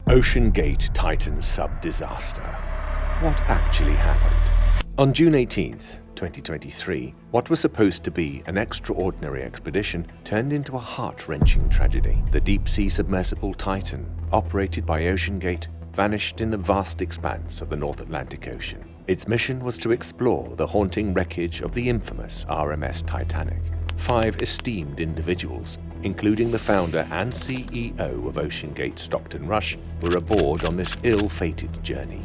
OceanGate Titan Sub Disaster. What actually happened? On June 18th, 2023, what was supposed to be an extraordinary expedition turned into a heart-wrenching tragedy. The deep-sea submersible Titan, operated by OceanGate, vanished in the vast expanse of the North Atlantic Ocean. Its mission was to explore the haunting wreckage of the infamous RMS Titanic. 5 esteemed individuals, including the founder and CEO of OceanGate, Stockton Rush, were aboard on this ill-fated journey.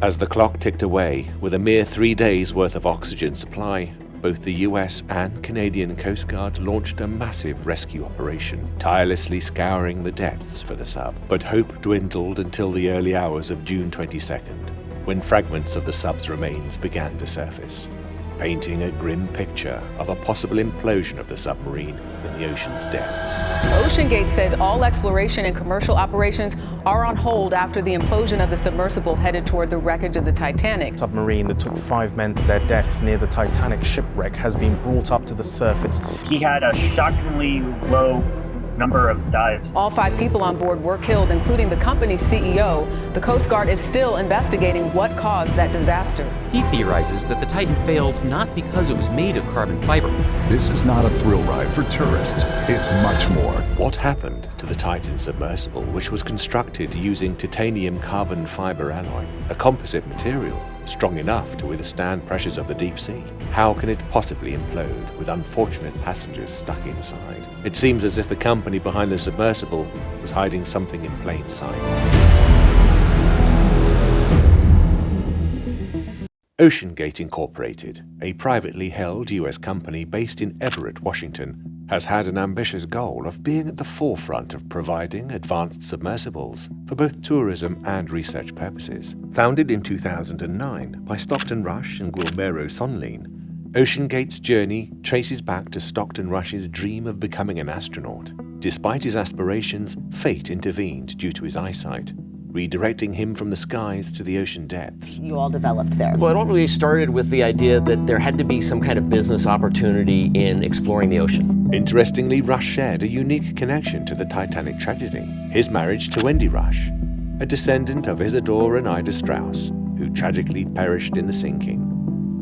As the clock ticked away, with a mere 3 days' worth of oxygen supply, both the US and Canadian Coast Guard launched a massive rescue operation, tirelessly scouring the depths for the sub. But hope dwindled until the early hours of June 22nd, when fragments of the sub's remains began to surface, painting a grim picture of a possible implosion of the submarine in the ocean's depths. OceanGate says all exploration and commercial operations are on hold after the implosion of the submersible headed toward the wreckage of the Titanic. A submarine that took 5 men to their deaths near the Titanic shipwreck has been brought up to the surface. He had a shockingly low number of dives. All 5 people on board were killed, including the company's CEO. The Coast Guard is still investigating what caused that disaster. He theorizes that the Titan failed not because it was made of carbon fiber. This is not a thrill ride for tourists. It's much more. What happened to the Titan submersible, which was constructed using titanium carbon fiber alloy, a composite material strong enough to withstand pressures of the deep sea? How can it possibly implode with unfortunate passengers stuck inside? It seems as if the company behind the submersible was hiding something in plain sight. OceanGate Incorporated, a privately held US company based in Everett, Washington, has had an ambitious goal of being at the forefront of providing advanced submersibles for both tourism and research purposes. Founded in 2009 by Stockton Rush and Guillermo Sonlin, OceanGate's journey traces back to Stockton Rush's dream of becoming an astronaut. Despite his aspirations, fate intervened due to his eyesight, redirecting him from the skies to the ocean depths. You all developed there? Well, it all really started with the idea that there had to be some kind of business opportunity in exploring the ocean. Interestingly, Rush shared a unique connection to the Titanic tragedy. His marriage to Wendy Rush, a descendant of Isadore and Ida Strauss, who tragically perished in the sinking.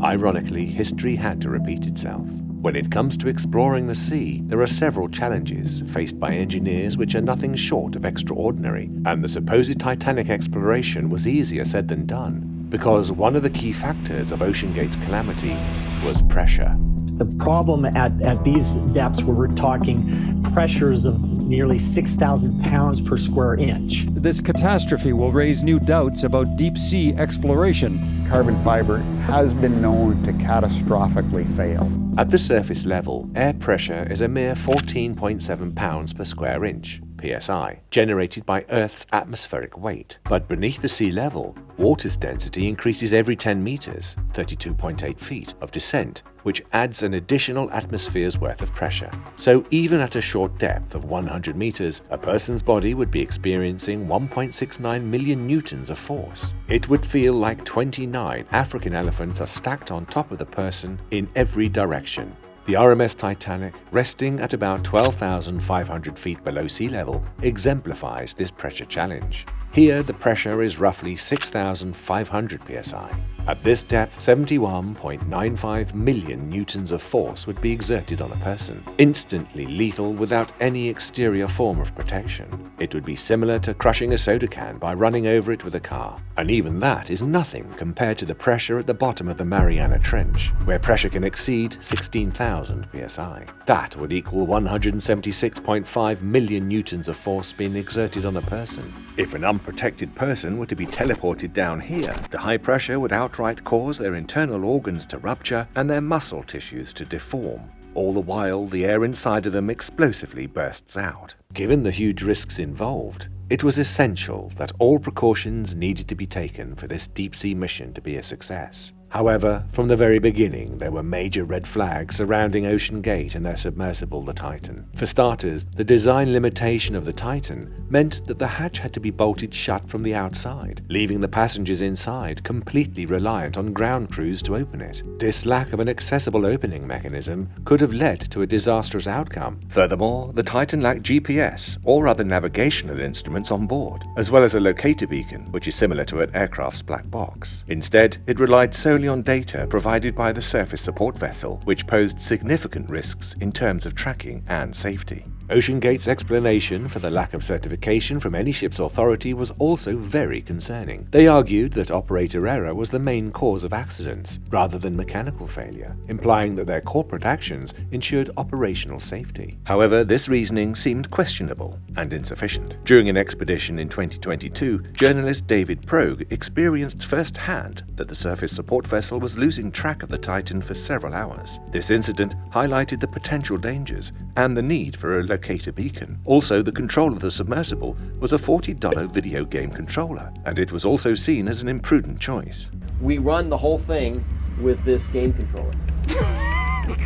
Ironically, history had to repeat itself. When it comes to exploring the sea, there are several challenges faced by engineers which are nothing short of extraordinary, and the supposed Titanic exploration was easier said than done, because one of the key factors of OceanGate's calamity was pressure. The problem at these depths where we're talking pressures of nearly 6,000 pounds per square inch. This catastrophe will raise new doubts about deep-sea exploration. Carbon fiber has been known to catastrophically fail. At the surface level, air pressure is a mere 14.7 pounds per square inch, psi, generated by Earth's atmospheric weight. But beneath the sea level, water's density increases every 10 meters, 32.8 feet, of descent, which adds an additional atmosphere's worth of pressure. So even at a short depth of 100 meters, a person's body would be experiencing 1.69 million newtons of force. It would feel like 29 African elephants are stacked on top of the person in every direction. The RMS Titanic, resting at about 12,500 feet below sea level, exemplifies this pressure challenge. Here, the pressure is roughly 6,500 psi. At this depth, 71.95 million newtons of force would be exerted on a person, instantly lethal without any exterior form of protection. It would be similar to crushing a soda can by running over it with a car. And even that is nothing compared to the pressure at the bottom of the Mariana Trench, where pressure can exceed 16,000 psi. That would equal 176.5 million newtons of force being exerted on a person. If an unprotected person were to be teleported down here, the high pressure would outright cause their internal organs to rupture and their muscle tissues to deform. All the while, the air inside of them explosively bursts out. Given the huge risks involved, it was essential that all precautions needed to be taken for this deep-sea mission to be a success. However, from the very beginning, there were major red flags surrounding OceanGate and their submersible, the Titan. For starters, the design limitation of the Titan meant that the hatch had to be bolted shut from the outside, leaving the passengers inside completely reliant on ground crews to open it. This lack of an accessible opening mechanism could have led to a disastrous outcome. Furthermore, the Titan lacked GPS or other navigational instruments on board, as well as a locator beacon, which is similar to an aircraft's black box. Instead, it relied solely on data provided by the surface support vessel, which posed significant risks in terms of tracking and safety. OceanGate's explanation for the lack of certification from any ship's authority was also very concerning. They argued that operator error was the main cause of accidents, rather than mechanical failure, implying that their corporate actions ensured operational safety. However, this reasoning seemed questionable and insufficient. During an expedition in 2022, journalist David Progue experienced firsthand that the surface support vessel was losing track of the Titan for several hours. This incident highlighted the potential dangers and the need for a locator beacon. Also, the control of the submersible was a $40 video game controller, and it was also seen as an imprudent choice. We run the whole thing with this game controller.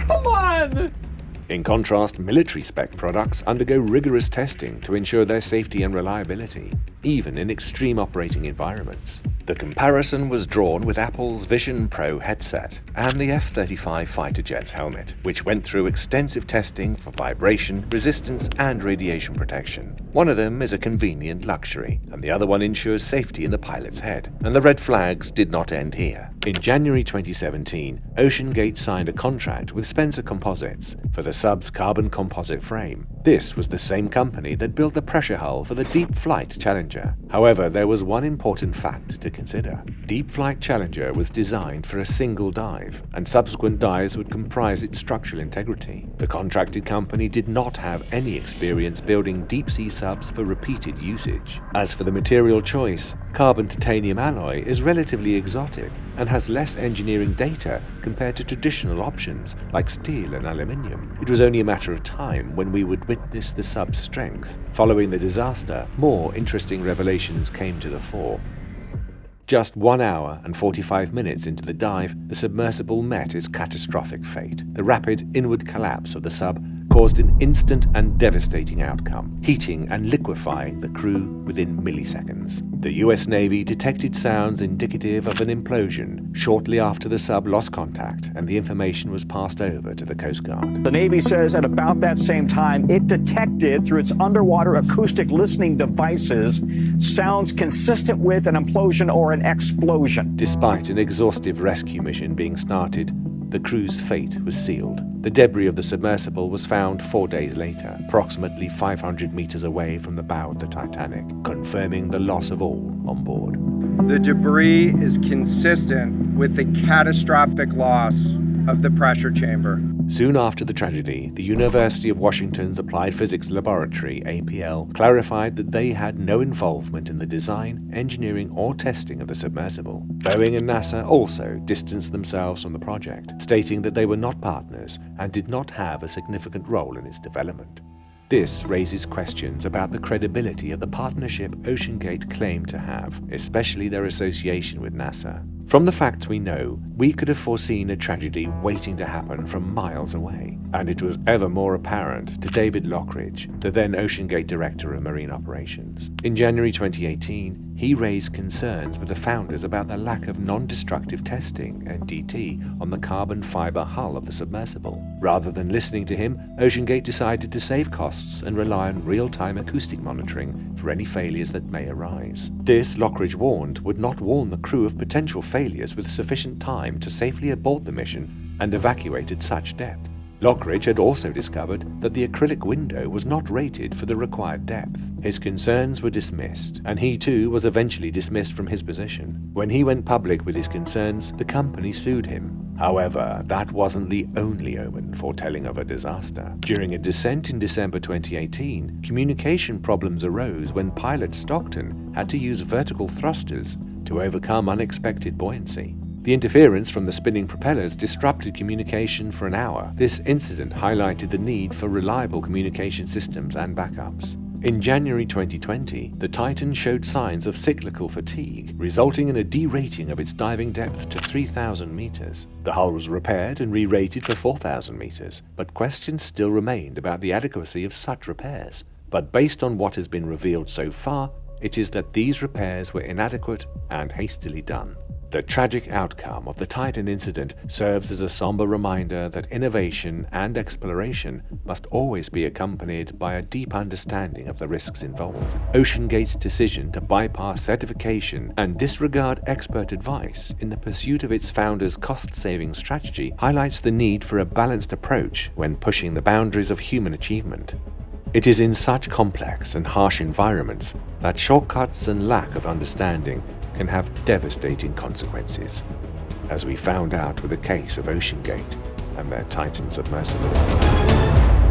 Come on! In contrast, military-spec products undergo rigorous testing to ensure their safety and reliability, even in extreme operating environments. The comparison was drawn with Apple's Vision Pro headset and the F-35 fighter jet's helmet, which went through extensive testing for vibration, resistance, and radiation protection. One of them is a convenient luxury, and the other one ensures safety in the pilot's head. And the red flags did not end here. In January 2017, OceanGate signed a contract with Spencer Composites for the sub's carbon composite frame. This was the same company that built the pressure hull for the Deep Flight Challenger. However, there was one important fact to consider. Deep Flight Challenger was designed for a single dive, and subsequent dives would comprise its structural integrity. The contracted company did not have any experience building deep-sea subs for repeated usage. As for the material choice, carbon titanium alloy is relatively exotic and has less engineering data compared to traditional options like steel and aluminium. It was only a matter of time when we would witness the sub's strength. Following the disaster, more interesting revelations came to the fore. Just 1 hour and 45 minutes into the dive, the submersible met its catastrophic fate. The rapid inward collapse of the sub caused an instant and devastating outcome, heating and liquefying the crew within milliseconds. The US Navy detected sounds indicative of an implosion shortly after the sub lost contact, and the information was passed over to the Coast Guard. The Navy says at about that same time, it detected through its underwater acoustic listening devices sounds consistent with an implosion or an explosion. Despite an exhaustive rescue mission being started, the crew's fate was sealed. The debris of the submersible was found 4 days later, approximately 500 meters away from the bow of the Titanic, confirming the loss of all on board. The debris is consistent with the catastrophic loss of the pressure chamber. Soon after the tragedy, the University of Washington's Applied Physics Laboratory, APL, clarified that they had no involvement in the design, engineering, or testing of the submersible. Boeing and NASA also distanced themselves from the project, stating that they were not partners and did not have a significant role in its development. This raises questions about the credibility of the partnership OceanGate claimed to have, especially their association with NASA. From the facts we know, we could have foreseen a tragedy waiting to happen from miles away, and it was ever more apparent to David Lockridge, the then OceanGate Director of Marine Operations. In January 2018, he raised concerns with the founders about the lack of non-destructive testing, NDT, on the carbon fiber hull of the submersible. Rather than listening to him, OceanGate decided to save costs and rely on real-time acoustic monitoring for any failures that may arise. This, Lockridge warned, would not warn the crew of potential failures with sufficient time to safely abort the mission and evacuate at such depth. Lockridge had also discovered that the acrylic window was not rated for the required depth. His concerns were dismissed, and he too was eventually dismissed from his position. When he went public with his concerns, the company sued him. However, that wasn't the only omen foretelling of a disaster. During a descent in December 2018, communication problems arose when pilot Stockton had to use vertical thrusters to overcome unexpected buoyancy. The interference from the spinning propellers disrupted communication for an hour. This incident highlighted the need for reliable communication systems and backups. In January 2020, the Titan showed signs of cyclical fatigue, resulting in a derating of its diving depth to 3,000 meters. The hull was repaired and re-rated for 4,000 meters, but questions still remained about the adequacy of such repairs. But based on what has been revealed so far, it is that these repairs were inadequate and hastily done. The tragic outcome of the Titan incident serves as a somber reminder that innovation and exploration must always be accompanied by a deep understanding of the risks involved. OceanGate's decision to bypass certification and disregard expert advice in the pursuit of its founder's cost-saving strategy highlights the need for a balanced approach when pushing the boundaries of human achievement. It is in such complex and harsh environments that shortcuts and lack of understanding can have devastating consequences, as we found out with the case of OceanGate and their Titan submersible.